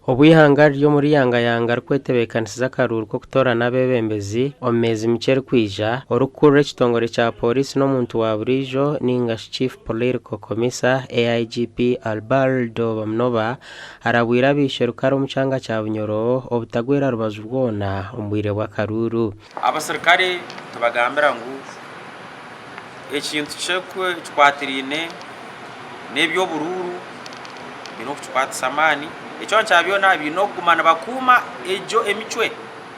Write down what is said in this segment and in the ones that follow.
Obwihanga ryo muri yanga rwetebekanisiza akaruru ko kutorana abebembezi omezi miceri kwija orukuru ekitongore kya polisi n'omuntu wa burijo ninga chief political commissar AIGP Albaldo Bamnoba arabwira abishe rukaro mucanga kya Bunyoro obutagwera rubazu rwona ombwire bw'akaruru. Abasirikare tubagambira ngu ekintu kyekwe kikwatirine nebyo bururu bino kukwatisa amani icyo ncyabyo bino kumana bakuma ejo emicwe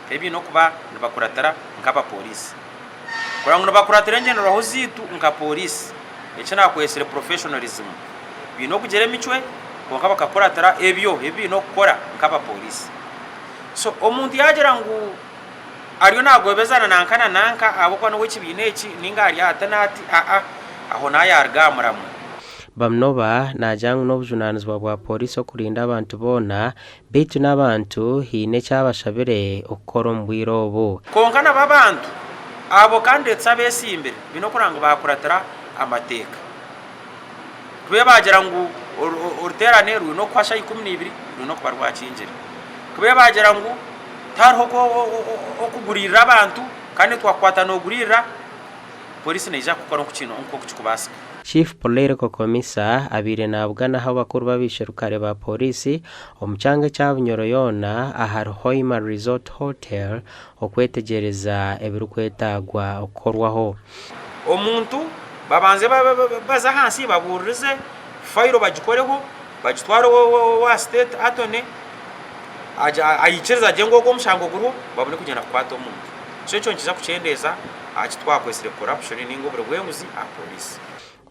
ebino kuba bakuratara nk'aba polisi kurango bakuratira ngene roho zitu nka polisi icyo nakwesere professionalism bino kugera emicwe konka bakakuratara ebyo ebino kukora nk'aba polisi. So omuntu yagera ngu ariyo nagwebezana nanka abokwa no w'ikibine iki ninga ari atanati aho nayargamuramu. Bamnoba najang n'obujunanizwa bwa polisi okulinda abantu bona bitu n'abantu hine cyabashabire okukora ombwiro obo konka n'abantu abo kandi tsabesimbere bino kurango bakuratira amateka kube bagera ngu uruterane runo kwasha 12 runo kubarwa cinjira kube bagera ngu tarho ko okugurira abantu kandi twakwata no gurira polisi neja kukora nkukino nko kukubasa. Chief Political Commissar abire nabugana aho bakuru babishe rukare ba polisi omucanga cya Bunyoro yona ahari Hoima Resort Hotel okwetegereza ebirukwetagwa okorwaho omuntu babanze baza hansi baburize fayiro bagikoreho bagitwara wa state atone ayichereza jengo ko mushango guruho babone kugenda kwata omuntu cyo nkiza kucendeza akitwakwesire corruption ningo bw'emuzi a police.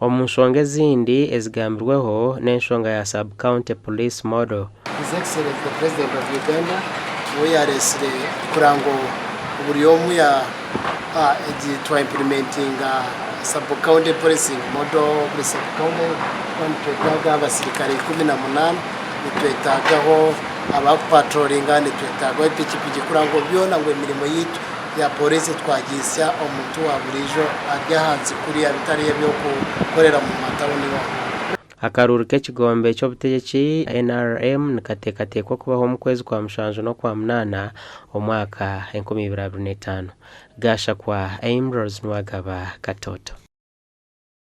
Omushonga ezindi ezigambirweho n'enshonga ya sub county police model. His Excellency the President of Uganda yaresire kurango uburyomu ya twa implementing sub county policing model kuri sub county twetaga abasirikare 18 nitwetagaho abapatrollinga nitwetagaho ipikipiki kurango byona ngo imirimo yitu ya polisi twagisya omuntu wa burijo ajya hanze kuri abitariye byo gukorera mu matawuni wa akaruru k'ekigombe cy'obutegeki NRM nikatekwa kubaho mu kwezi kwa mushanju no kwa munana omwaka 2025 gasha kwa Ambrose Nwagaba Katoto.